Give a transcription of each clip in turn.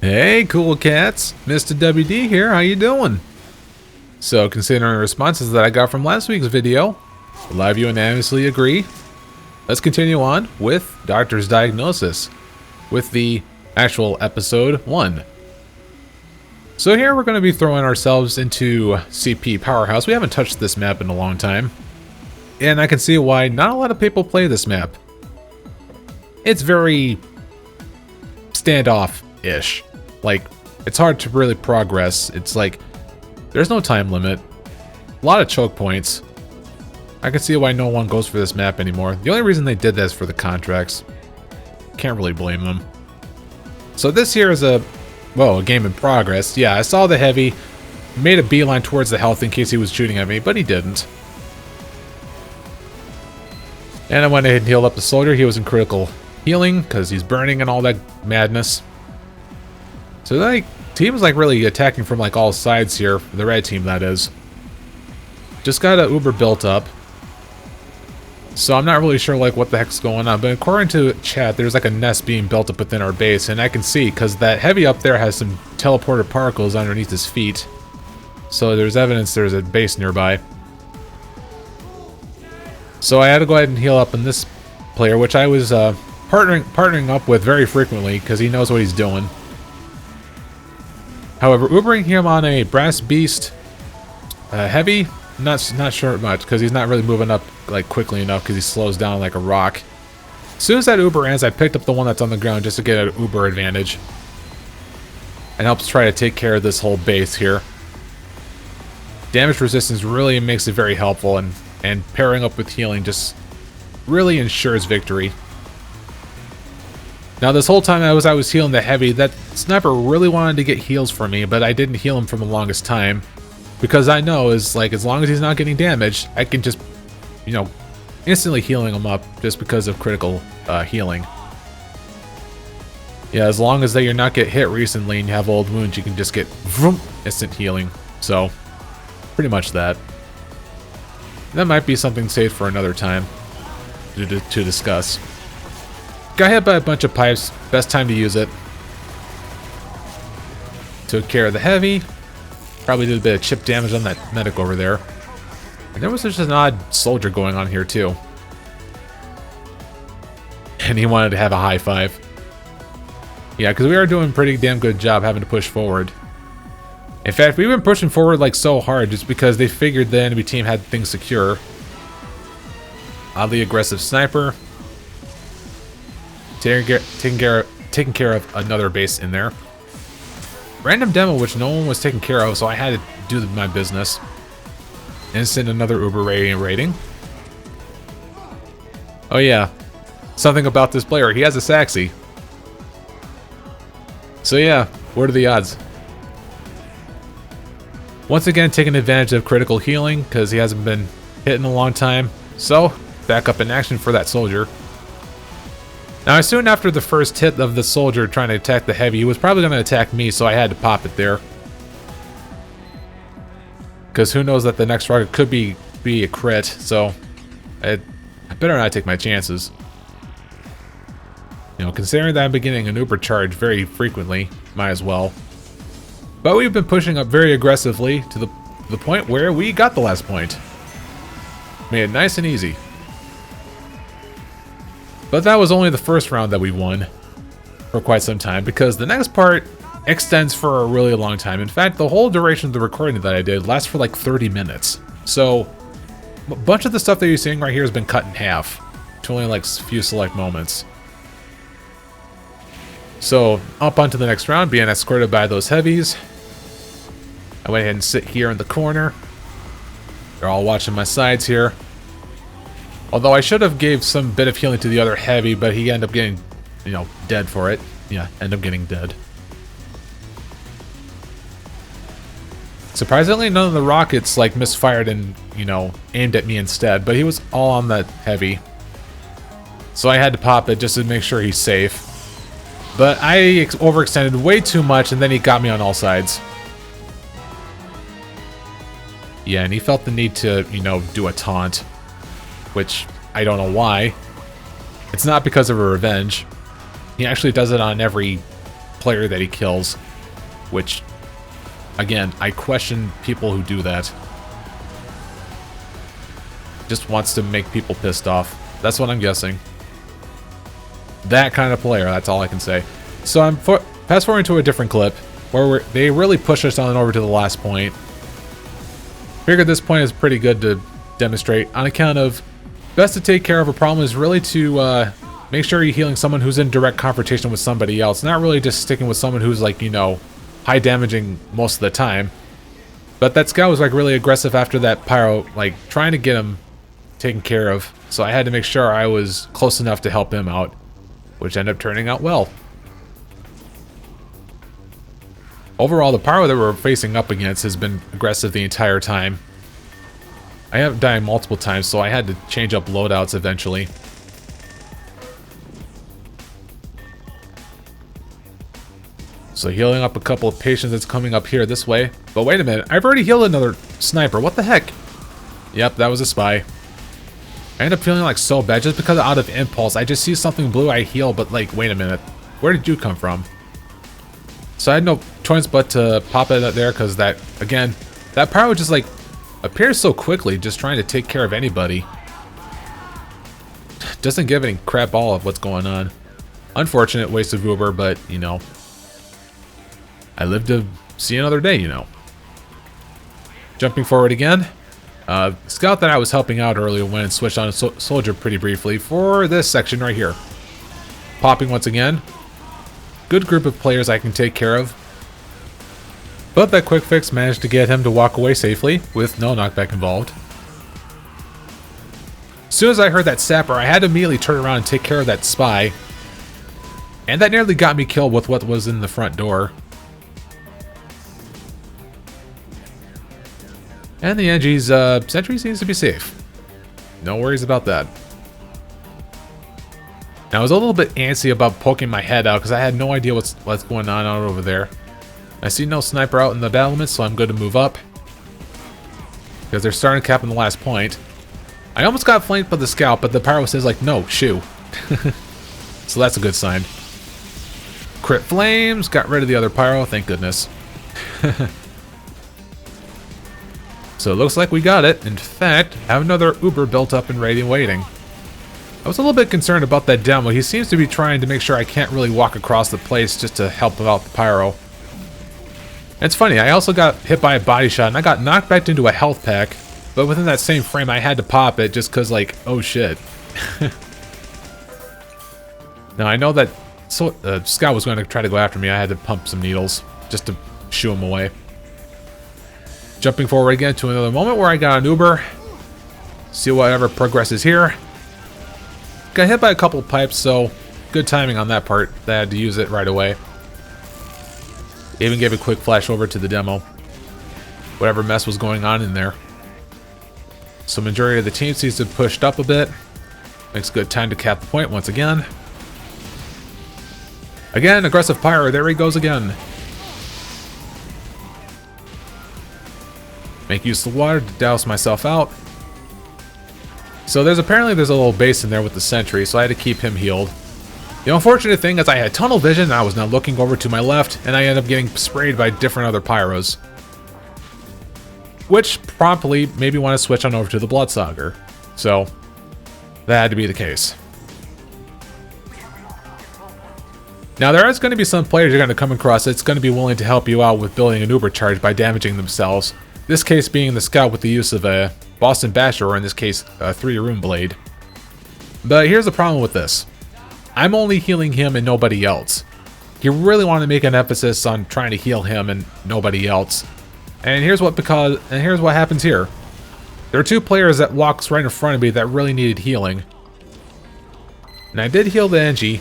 Hey, cool cats. Mr. WD here. How you doing? So, considering the responses that I got from last week's video, a lot of you unanimously agree. Let's continue on with Doctor's Diagnosis with the actual episode 1. So here we're going to be throwing ourselves into CP Powerhouse. We haven't touched this map in a long time, and I can see why not a lot of people play this map. It's very standoff-ish. Like, it's hard to really progress. It's like, there's no time limit. A lot of choke points. I can see why no one goes for this map anymore. The only reason they did that is for the contracts. Can't really blame them. So this here is a game in progress. Yeah, I saw the heavy. Made a beeline towards the health in case he was shooting at me, but he didn't. And I went ahead and healed up the soldier. He was in critical healing because he's burning and all that madness. So like, team's like really attacking from like all sides here. The red team, that is. Just got a Uber built up. So I'm not really sure like what the heck's going on. But according to chat, there's like a nest being built up within our base. And I can see because that heavy up there has some teleported particles underneath his feet. So there's evidence there's a base nearby. So I had to go ahead and heal up on this player, which I was partnering up with very frequently because he knows what he's doing. However, Ubering him on a Brass Beast heavy, not sure much because he's not really moving up like quickly enough because he slows down like a rock. As soon as that Uber ends, I picked up the one that's on the ground just to get an Uber advantage. And helps try to take care of this whole base here. Damage resistance really makes it very helpful, and pairing up with healing just really ensures victory. Now this whole time I was healing the heavy, that sniper really wanted to get heals from me, but I didn't heal him for the longest time. Because I know is like as long as he's not getting damaged, I can just, instantly healing him up just because of critical healing. Yeah, as long as that you're not get hit recently and you have old wounds, you can just get vroom, instant healing. So, pretty much that. That might be something saved for another time to discuss. Got hit by a bunch of pipes. Best time to use it. Took care of the heavy. Probably did a bit of chip damage on that medic over there. And there was just an odd soldier going on here too. And he wanted to have a high five. Yeah, because we are doing a pretty damn good job having to push forward. In fact, we've been pushing forward like so hard just because they figured the enemy team had things secure. Oddly aggressive sniper. Taking care of another base in there. Random demo which no one was taking care of, so I had to do my business. And send another Uber rating. Oh yeah, something about this player. He has a Saxy. So yeah, what are the odds? Once again, taking advantage of critical healing because he hasn't been hit in a long time. So, back up in action for that soldier. Now, soon after the first hit of the soldier trying to attack the heavy, he was probably going to attack me, so I had to pop it there. Because who knows that the next rocket could be a crit, so I better not take my chances. Considering that I'm beginning an Uber charge very frequently, might as well. But we've been pushing up very aggressively to the point where we got the last point. Made it nice and easy. But that was only the first round that we won for quite some time, because the next part extends for a really long time. In fact, the whole duration of the recording that I did lasts for like 30 minutes. So, a bunch of the stuff that you're seeing right here has been cut in half to only like a few select moments. So, up onto the next round, being escorted by those heavies. I went ahead and sit here in the corner. They're all watching my sides here. Although I should have gave some bit of healing to the other heavy, but he ended up getting, dead for it. Yeah, ended up getting dead. Surprisingly, none of the rockets like misfired and, aimed at me instead, but he was all on that heavy. So I had to pop it just to make sure he's safe. But I overextended way too much, and then he got me on all sides. Yeah, and he felt the need to, do a taunt. Which, I don't know why. It's not because of a revenge. He actually does it on every player that he kills. Which, again, I question people who do that. Just wants to make people pissed off. That's what I'm guessing. That kind of player, that's all I can say. So I'm fast forwarding to a different clip where they really push us on over to the last point. Figured this point is pretty good to demonstrate on account of best to take care of a problem is really to make sure you're healing someone who's in direct confrontation with somebody else. Not really just sticking with someone who's like, you know, high damaging most of the time. But that scout was like really aggressive after that pyro, like trying to get him taken care of. So I had to make sure I was close enough to help him out, which ended up turning out well. Overall, the pyro that we're facing up against has been aggressive the entire time. I have died multiple times, so I had to change up loadouts eventually. So healing up a couple of patients that's coming up here this way. But wait a minute, I've already healed another sniper. What the heck? Yep, that was a spy. I end up feeling like so bad just because out of impulse. I just see something blue, I heal, but like, wait a minute. Where did you come from? So I had no choice but to pop it up there because that, again, that pyro just like appears so quickly just trying to take care of anybody. Doesn't give any crap all of what's going on. Unfortunate waste of Uber, but you know, I live to see another day, you know. Jumping forward again. Scout that I was helping out earlier went and switched on a soldier pretty briefly for this section right here. Popping once again. Good group of players I can take care of. But that quick fix managed to get him to walk away safely with no knockback involved. As soon as I heard that sapper, I had to immediately turn around and take care of that spy. And that nearly got me killed with what was in the front door. And the NG's sentry seems to be safe. No worries about that. Now, I was a little bit antsy about poking my head out because I had no idea what's going on out over there. I see no sniper out in the battlements, so I'm good to move up. Because they're starting to cap on the last point. I almost got flanked by the scout, but the pyro says like, no, shoo. So that's a good sign. Crit flames, got rid of the other pyro, thank goodness. So it looks like we got it. In fact, have another Uber built up and ready and waiting. I was a little bit concerned about that demo. He seems to be trying to make sure I can't really walk across the place just to help out the pyro. And it's funny, I also got hit by a body shot and I got knocked back into a health pack. But within that same frame, I had to pop it just because, like, oh shit. Now, I know that Scout was going to try to go after me. I had to pump some needles just to shoo him away. Jumping forward again to another moment where I got an Uber. See whatever progresses here. Got hit by a couple of pipes, so good timing on that part. I had to use it right away. Even gave a quick flash over to the demo. Whatever mess was going on in there. So majority of the team seems to have pushed up a bit. Makes good time to cap the point once again. Again, aggressive pyro. There he goes again. Make use of the water to douse myself out. So apparently there's a little base in there with the sentry, so I had to keep him healed. The unfortunate thing is I had tunnel vision and I was now looking over to my left, and I ended up getting sprayed by different other pyros. Which promptly made me want to switch on over to the Bloodsaga. So that had to be the case. Now there is going to be some players you're going to come across that's going to be willing to help you out with building an Uber charge by damaging themselves. This case being the scout with the use of a Boston Basher, or in this case, a 3-room blade. But here's the problem with this. I'm only healing him and nobody else. You really want to make an emphasis on trying to heal him and nobody else. And here's what happens here. There are two players that walks right in front of me that really needed healing. And I did heal the NG.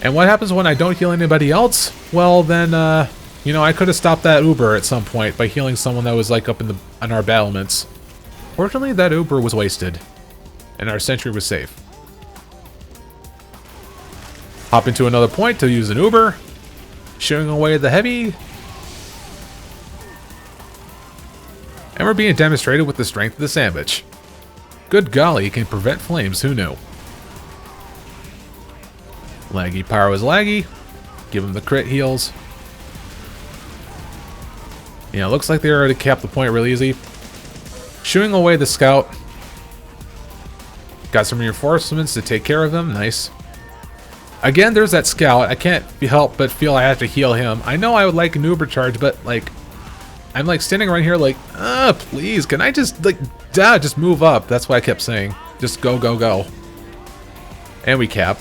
And what happens when I don't heal anybody else? Well, then, you know, I could have stopped that Uber at some point by healing someone that was like up in our battlements. Fortunately, that Uber was wasted, and our sentry was safe. Hop into another point to use an Uber, shooing away the heavy. And we're being demonstrated with the strength of the sandwich. Good golly, it can prevent flames, who knew? Laggy pyro is laggy. Give him the crit heals. Yeah, looks like they already capped the point really easy. Shooing away the scout. Got some reinforcements to take care of him. Nice. Again, there's that scout. I can't help but feel I have to heal him. I know I would like an Uber charge, but like, I'm like standing around here like, please, can I just like, just move up? That's what I kept saying. Just go, go, go. And we cap.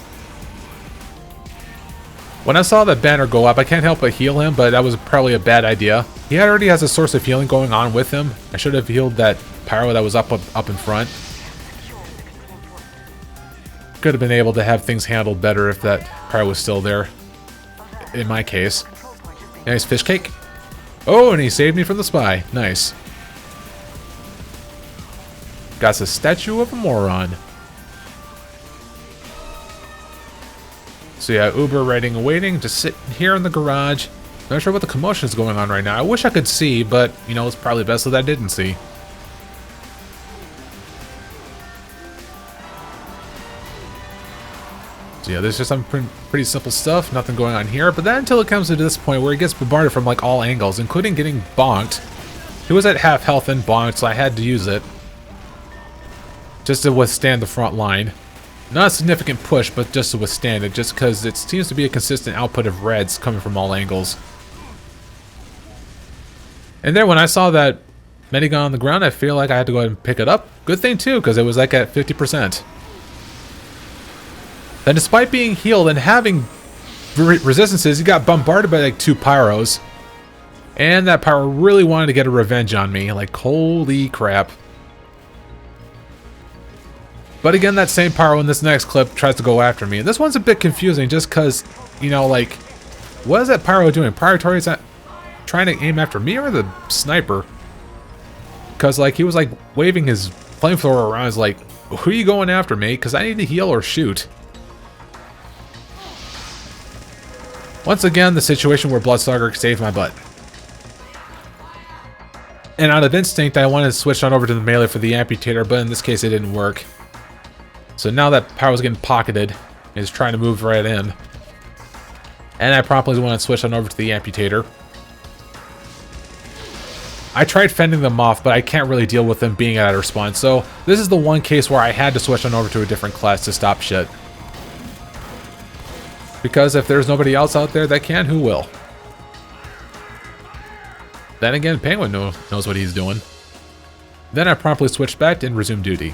When I saw that banner go up, I can't help but heal him, but that was probably a bad idea. He already has a source of healing going on with him. I should have healed that pyro that was up in front. Could have been able to have things handled better if that pyro was still there. In my case. Nice fish cake. Oh, and he saved me from the spy. Nice. Got a statue of a moron. So yeah, Uber riding and waiting, just sitting here in the garage. Not sure what the commotion is going on right now. I wish I could see, but, you know, it's probably best that I didn't see. So yeah, there's just some pretty simple stuff. Nothing going on here. But then until it comes to this point where he gets bombarded from, like, all angles, including getting bonked. He was at half health and bonked, so I had to use it. Just to withstand the front line. Not a significant push, but just to withstand it, just because it seems to be a consistent output of reds coming from all angles. And then when I saw that minigun on the ground, I feel like I had to go ahead and pick it up. Good thing too, because it was like at 50%. Then despite being healed and having resistances, he got bombarded by like 2 pyros. And that pyro really wanted to get a revenge on me. Like, holy crap. But again, that same pyro in this next clip tries to go after me. And this one's a bit confusing just because, you know, like, what is that pyro doing? Pyro is that trying to aim after me or the sniper? Because, like, he was, like, waving his flamethrower around. He's like, who are you going after, mate? Because I need to heal or shoot. Once again, the situation where Bloodsucker saved my butt. And out of instinct, I wanted to switch on over to the melee for the amputator, but in this case, it didn't work. So now that pyro's getting pocketed, he's trying to move right in. And I promptly want to switch on over to the amputator. I tried fending them off, but I can't really deal with them being at respawn. So this is the one case where I had to switch on over to a different class to stop shit. Because if there's nobody else out there that can, who will? Then again, Penguin knows what he's doing. Then I promptly switched back and resumed duty.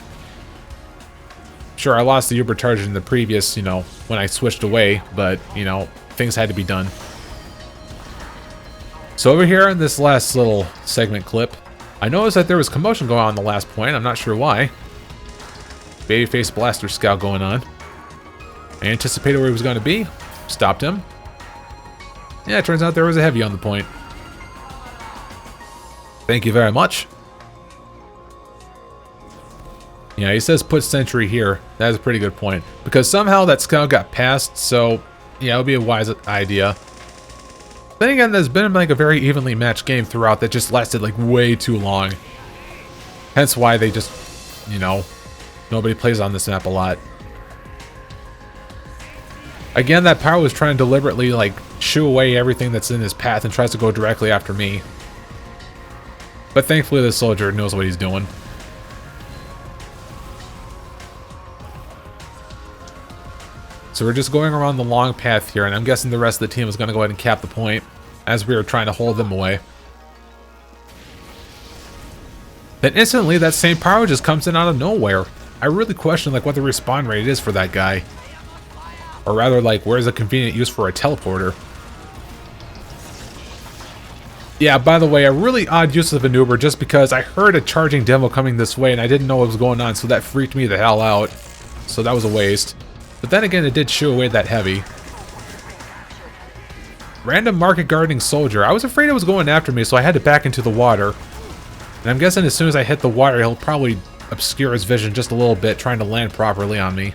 Sure, I lost the Uber charge in the previous, you know, when I switched away, but, you know, things had to be done. So over here in this last little segment clip, I noticed that there was commotion going on in the last point. I'm not sure why. Babyface Blaster Scout going on. I anticipated where he was going to be. Stopped him. Yeah, it turns out there was a heavy on the point. Thank you very much. Yeah, he says put sentry here. That is a pretty good point. Because somehow that scout got passed, so yeah, it would be a wise idea. Then again, there's been like a very evenly matched game throughout that just lasted like way too long. Hence why they just, you know, nobody plays on this map a lot. Again, that pyro was trying to deliberately like shoo away everything that's in his path and tries to go directly after me. But thankfully the soldier knows what he's doing. So we're just going around the long path here, and I'm guessing the rest of the team is going to go ahead and cap the point as we are trying to hold them away. Then instantly that same pyro just comes in out of nowhere. I really question like what the respawn rate is for that guy. Or rather, like, where's a convenient use for a teleporter? Yeah, by the way, a really odd use of an Uber just because I heard a charging demo coming this way and I didn't know what was going on, so that freaked me the hell out. So that was a waste. But then again, it did shoo away that heavy. Random market guarding soldier. I was afraid it was going after me, so I had to back into the water. And I'm guessing as soon as I hit the water, he'll probably obscure his vision just a little bit, trying to land properly on me.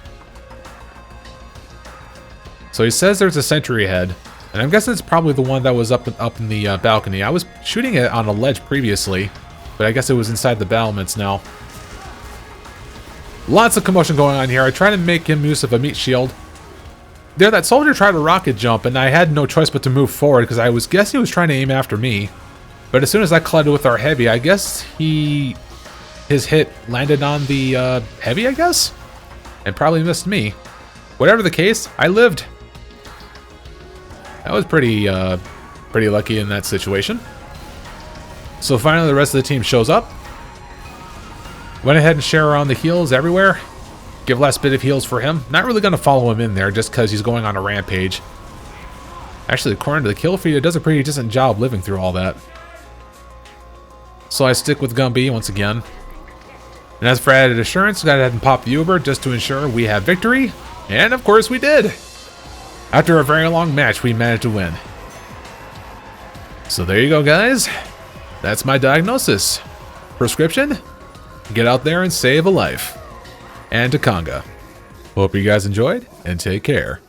So he says there's a sentry ahead, and I'm guessing it's probably the one that was up in the balcony. I was shooting it on a ledge previously, but I guess it was inside the battlements now. Lots of commotion going on here. I try to make him use of a meat shield. there, that soldier tried a rocket jump, and I had no choice but to move forward because I was guessing he was trying to aim after me. But as soon as I collided with our heavy, I guess his hit landed on the heavy, I guess? And probably missed me. Whatever the case, I lived. I was pretty lucky in that situation. So finally the rest of the team shows up. Went ahead and share around the heals everywhere. Give last bit of heals for him. Not really going to follow him in there just because he's going on a rampage. Actually, according to the kill feed, it does a pretty decent job living through all that. So I stick with Gumby once again. And as for added assurance, got ahead and pop the Uber just to ensure we have victory. And of course we did. After a very long match, we managed to win. So there you go, guys. That's my diagnosis. Prescription? Get out there and save a life. And to Conga. Hope you guys enjoyed, and take care.